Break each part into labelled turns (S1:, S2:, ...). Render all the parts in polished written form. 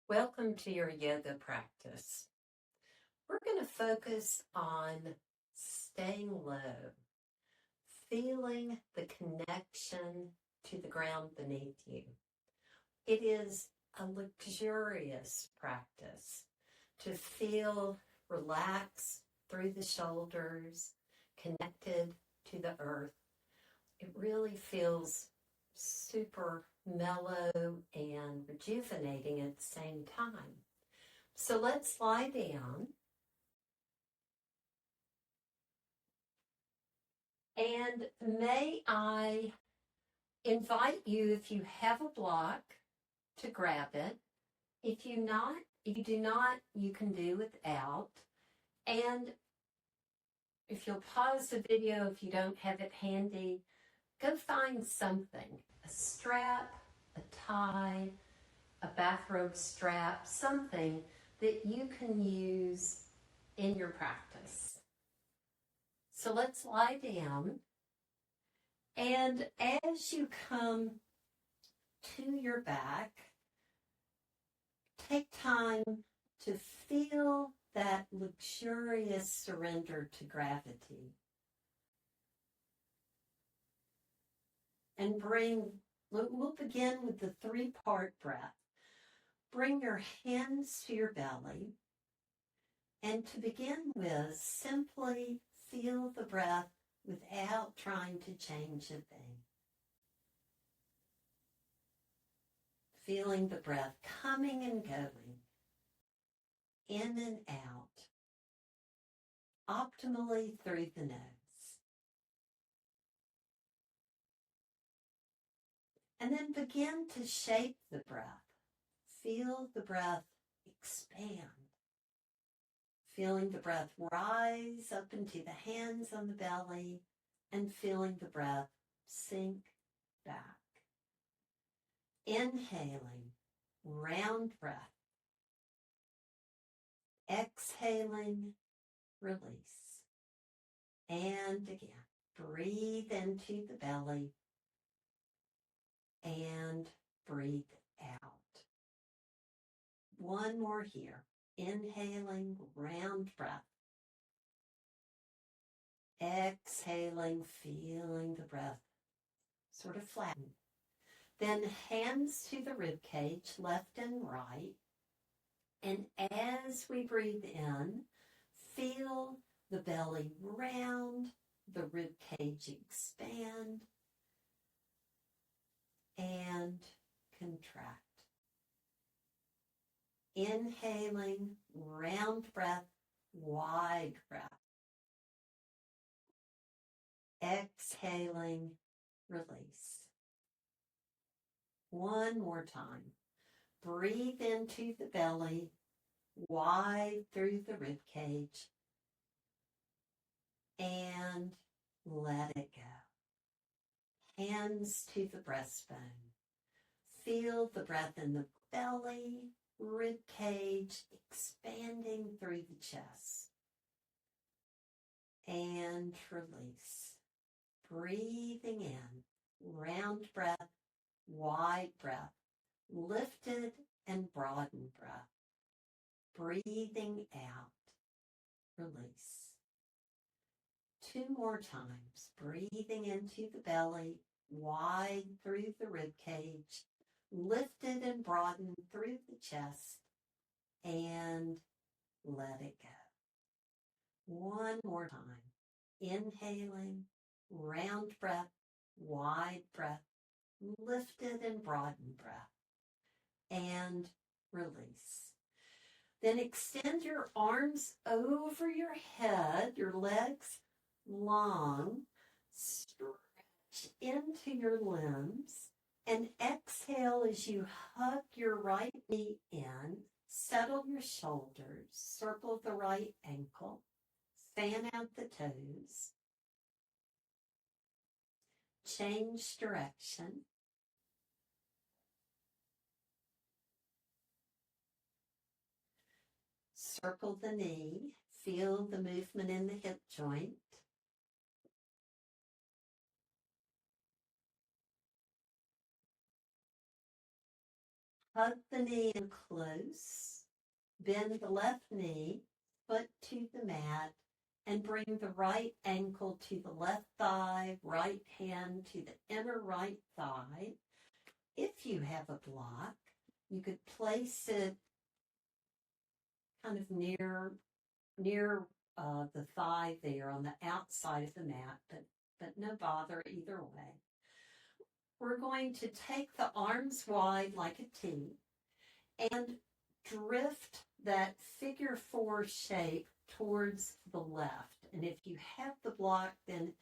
S1: Welcome to your yoga practice. We're going to focus on staying low, feeling the connection to the ground beneath you. It is a luxurious practice to feel relaxed through the shoulders, connected to the earth. It really feels super mellow and rejuvenating at the same time. So let's lie down. And may I invite you, if you have a block, to grab it. If you do not, you can do without. And if you'll pause the video if you don't have it handy, go find something, a strap, a tie, a bathrobe strap, something that you can use in your practice. So let's lie down. And as you come to your back, take time to feel that luxurious surrender to gravity. And we'll begin with the 3-part breath. Bring your hands to your belly. And to begin with, simply feel the breath without trying to change a thing. Feeling the breath coming and going, in and out, optimally through the nose. And then begin to shape the breath. Feel the breath expand. Feeling the breath rise up into the hands on the belly and feeling the breath sink back. Inhaling, round breath. Exhaling, release. And again, breathe into the belly and breathe out. One more here. Inhaling, round breath. Exhaling, feeling the breath sort of flatten. Then hands to the rib cage, left and right. And as we breathe in, feel the belly round, the rib cage expand, and contract. Inhaling, round breath, wide breath. Exhaling, release. One more time. Breathe into the belly, wide through the rib cage, and let it go. Hands to the breastbone. Feel the breath in the belly, rib cage expanding through the chest. And release. Breathing in, round breath, wide breath, lifted and broadened breath. Breathing out, release. 2 more times. Breathing into the belly, wide through the rib cage, lifted and broadened through the chest, and let it go. One more time. Inhaling, round breath, wide breath, lifted and broadened breath, and release. Then extend your arms over your head, your legs long, stretch into your limbs, and exhale as you hug your right knee in, settle your shoulders, circle the right ankle, fan out the toes, change direction. Circle the knee, feel the movement in the hip joint. Hug the knee in close. Bend the left knee, foot to the mat, and bring the right ankle to the left thigh, right hand to the inner right thigh. If you have a block, you could place it kind of near the thigh there on the outside of the mat, but no bother either way. We're going to take the arms wide like a T and drift that figure 4 shape towards the left. And if you have the block, then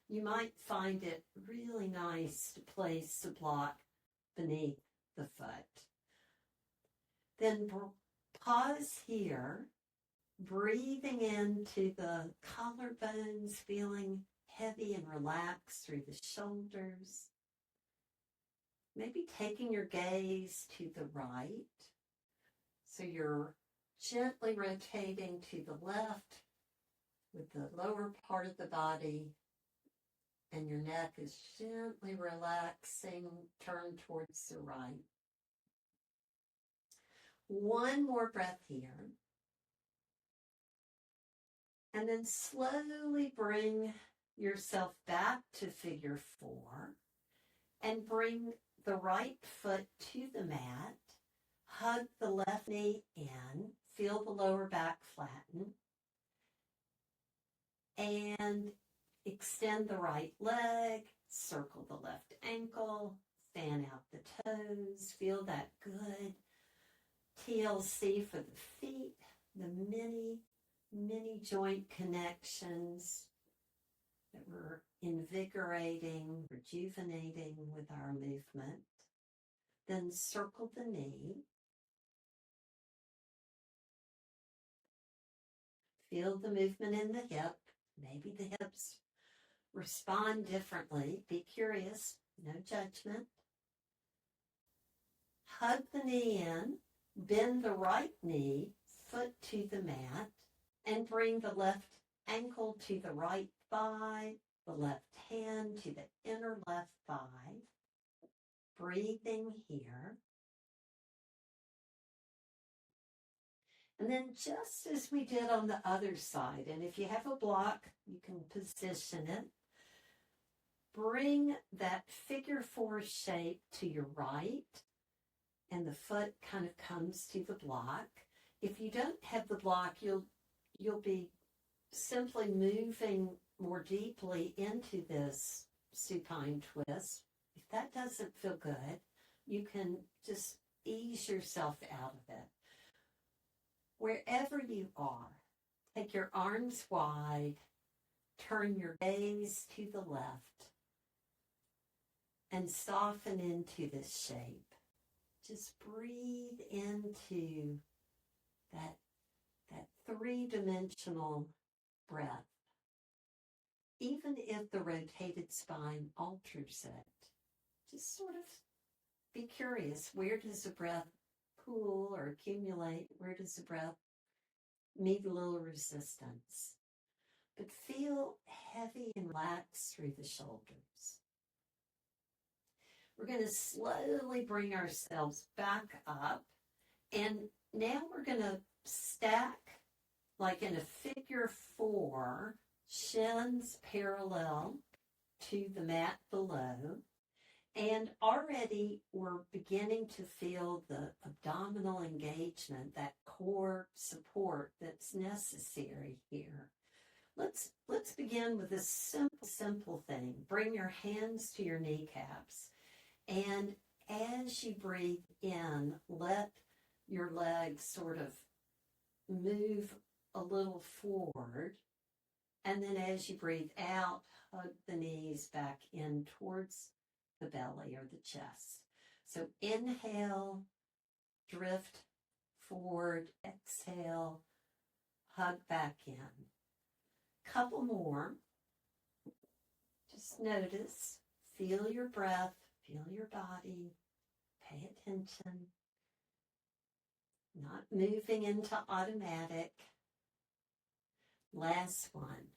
S1: you might find it really nice to place the block beneath the foot. Then pause here, breathing into the collarbones, feeling heavy and relaxed through the shoulders. Maybe taking your gaze to the right. So you're gently rotating to the left with the lower part of the body, and your neck is gently relaxing, turn towards the right. One more breath here. And then slowly bring yourself back to figure 4 and bring the right foot to the mat. Hug the left knee in, feel the lower back flatten, and extend the right leg, circle the left ankle, fan out the toes, feel that good TLC for the feet, the many joint connections that we're invigorating, rejuvenating with our movement. Then circle the knee. Feel the movement in the hip. Maybe the hips respond differently. Be curious, no judgment. Hug the knee in, bend the right knee, foot to the mat, and bring the left ankle to the right thigh, the left hand to the inner left thigh. Breathing here. And then just as we did on the other side, and if you have a block, you can position it. Bring that figure 4 shape to your right, and the foot kind of comes to the block. If you don't have the block, you'll be simply moving more deeply into this supine twist. If that doesn't feel good, you can just ease yourself out of it. Wherever you are, take your arms wide, turn your gaze to the left, and soften into this shape. Just breathe into that 3-dimensional breath. Even if the rotated spine alters it, just sort of be curious. Where does the breath pool or accumulate? Where does the breath meet a little resistance? But feel heavy and relaxed through the shoulders. We're going to slowly bring ourselves back up. And now we're going to stack like in a figure 4, shins parallel to the mat below. And already we're beginning to feel the abdominal engagement, that core support that's necessary here. Let's begin with a simple thing. Bring your hands to your kneecaps. And as you breathe in, let your legs sort of move a little forward. And then as you breathe out, hug the knees back in towards the belly or the chest. So inhale, drift forward, exhale, hug back in. Couple more. Just notice, feel your breath, feel your body, pay attention. Not moving into automatic. Last one.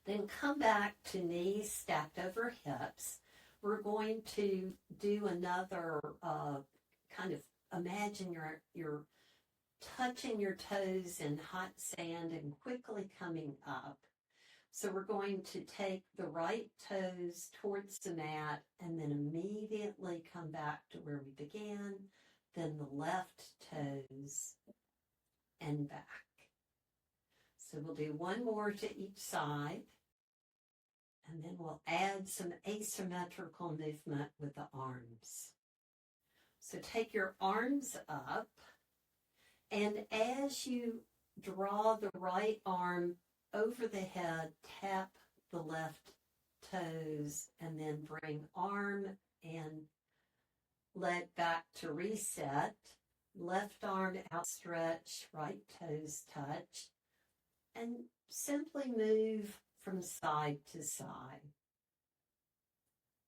S1: Then come back to knees stacked over hips. we're going to do another kind of imagine you're touching your toes in hot sand and quickly coming up. So we're going to take the right toes towards the mat and then immediately come back to where we began, then the left toes and back. So we'll do one more to each side, and then we'll add some asymmetrical movement with the arms. So take your arms up, and as you draw the right arm over the head, tap the left toes, and then bring arm and leg back to reset. Left arm outstretch, right toes touch, and simply move from side to side,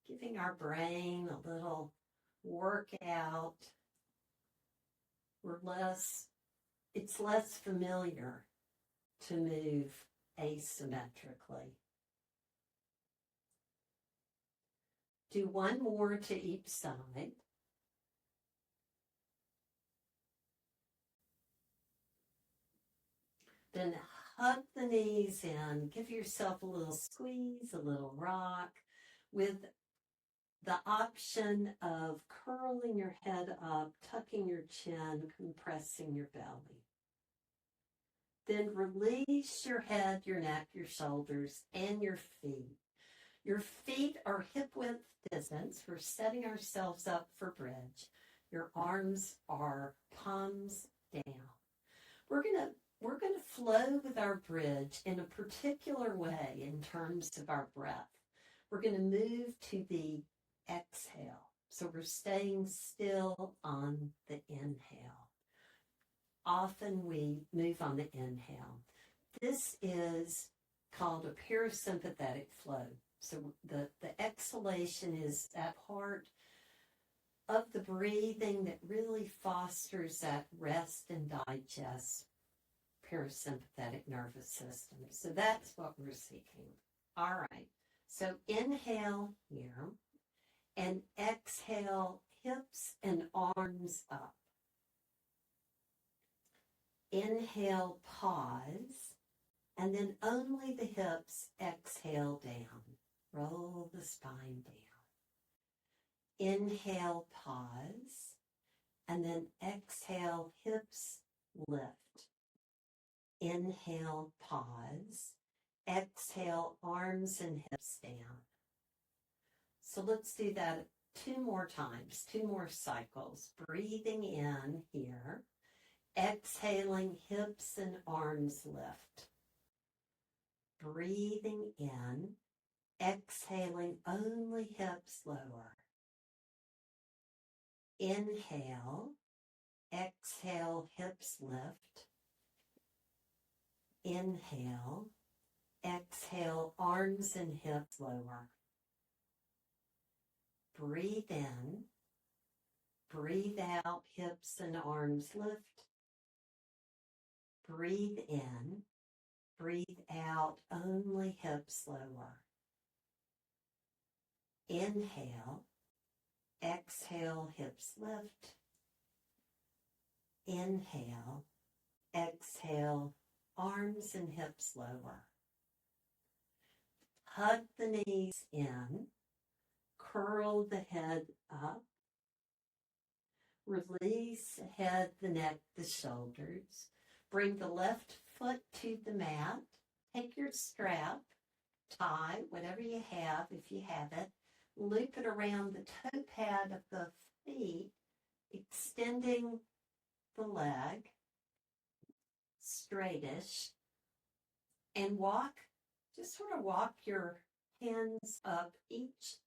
S1: giving our brain a little workout. It's less familiar to move asymmetrically. Do one more to each side. Then hug the knees in, give yourself a little squeeze, a little rock, with the option of curling your head up, tucking your chin, compressing your belly. Then release your head, your neck, your shoulders, and your feet. Your feet are hip-width distance. We're setting ourselves up for bridge. Your arms are palms down. We're going to flow with our bridge in a particular way in terms of our breath. We're going to move to the exhale. So we're staying still on the inhale. Often we move on the inhale. This is called a parasympathetic flow. So the exhalation is that part of the breathing that really fosters that rest and digest parasympathetic nervous system. So that's what we're seeking. All right. So inhale here and exhale, hips and arms up. Inhale, pause, and then only the hips exhale down. Roll the spine down. Inhale, pause, and then exhale, hips lift. Inhale, pause. Exhale, arms and hips down. So let's do that 2 more times, 2 more cycles. Breathing in here. Exhaling, hips and arms lift. Breathing in. Exhaling, only hips lower. Inhale. Exhale, hips lift. Inhale. Exhale, arms and hips lower. Breathe in. Breathe out, hips and arms lift. Breathe in. Breathe out, only hips lower. Inhale. Exhale, hips lift. Inhale. Exhale, arms and hips lower. Hug the knees in. Curl the head up. Release the head, the neck, the shoulders. Bring the left foot to the mat. Take your strap, tie, whatever you have, if you have it. Loop it around the toe pad of the feet, extending the leg, straightish, and just sort of walk your hands up each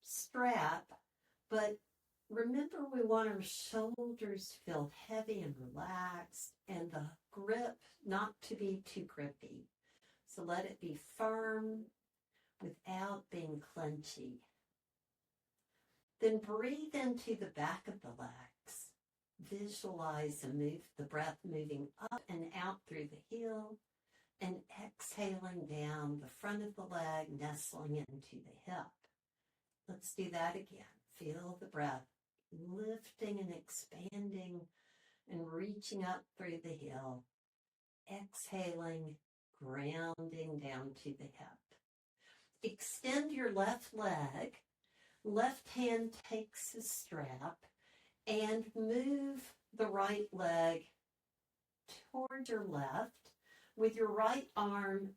S1: strap, but remember we want our shoulders to feel heavy and relaxed and the grip not to be too grippy. So let it be firm without being clenchy. Then breathe into the back of the legs. Visualize and move the breath moving up and out through the heel and exhaling down the front of the leg, nestling into the hip. Let's do that again. Feel the breath lifting and expanding and reaching up through the heel. Exhaling, grounding down to the hip. Extend your left leg. Left hand takes the strap and move the right leg toward your left with your right arm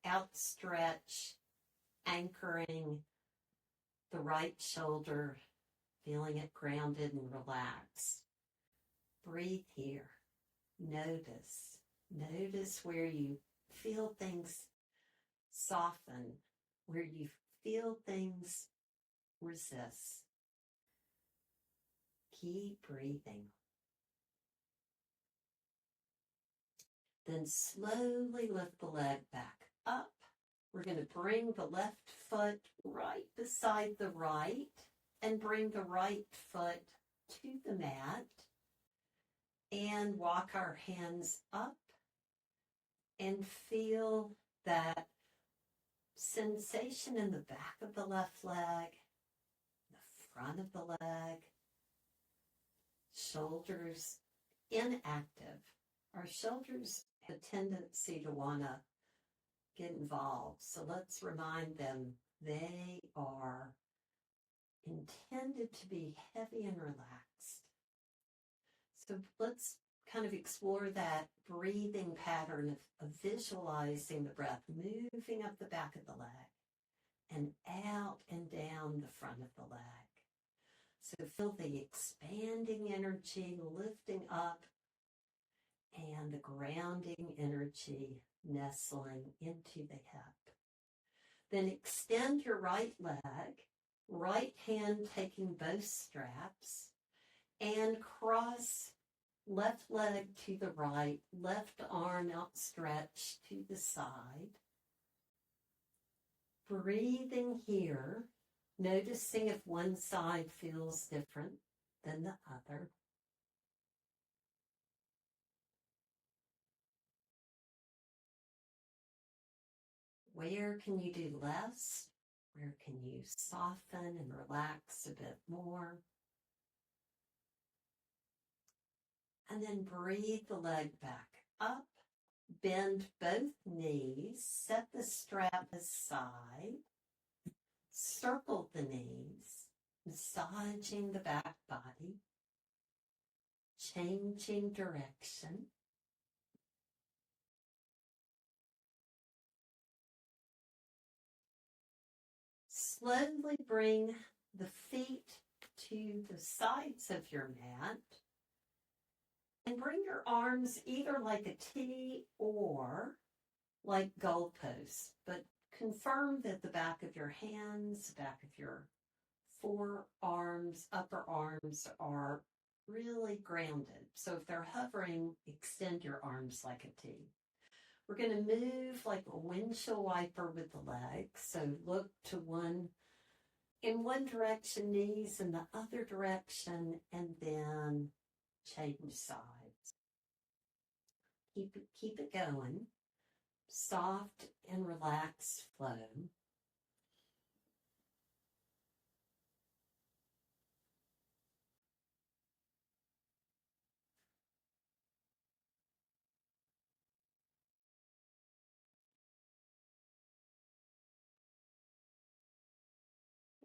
S1: outstretched, anchoring the right shoulder, feeling it grounded and relaxed. Breathe here. Notice. Notice where you feel things soften, where you feel things resist. Keep breathing. Then slowly lift the leg back up. We're going to bring the left foot right beside the right and bring the right foot to the mat and walk our hands up and feel that sensation in the back of the left leg, the front of the leg, shoulders inactive. Our shoulders have a tendency to want to get involved. So let's remind them they are intended to be heavy and relaxed. So let's kind of explore that breathing pattern of visualizing the breath moving up the back of the leg and out and down the front of the leg. So feel the expanding energy lifting up and the grounding energy nestling into the hip. Then extend your right leg, right hand taking both straps, and cross left leg to the right, left arm outstretched to the side. Breathing here, noticing if one side feels different than the other. Where can you do less? Where can you soften and relax a bit more? And then breathe the leg back up. Bend both knees. Set the strap aside. Circle the knees. Massaging the back body. Changing direction. Slowly bring the feet to the sides of your mat and bring your arms either like a T or like goalposts, but confirm that the back of your hands, back of your forearms, upper arms are really grounded. So if they're hovering, extend your arms like a T. We're going to move like a windshield wiper with the legs. So look to one in one direction, knees in the other direction, and then change sides. Keep it going. Soft and relaxed flow.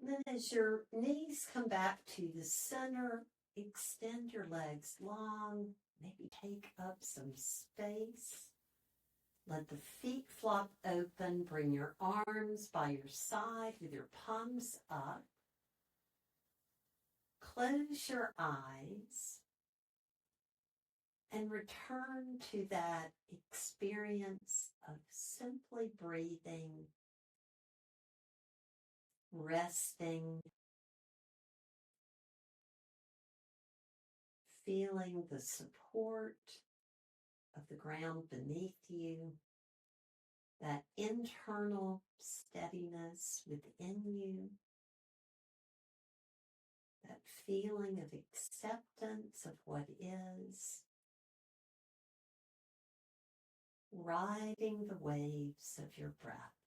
S1: And then as your knees come back to the center, extend your legs long, maybe take up some space. Let the feet flop open. Bring your arms by your side with your palms up. Close your eyes and return to that experience of simply breathing, resting, feeling the support of the ground beneath you, that internal steadiness within you, that feeling of acceptance of what is, riding the waves of your breath.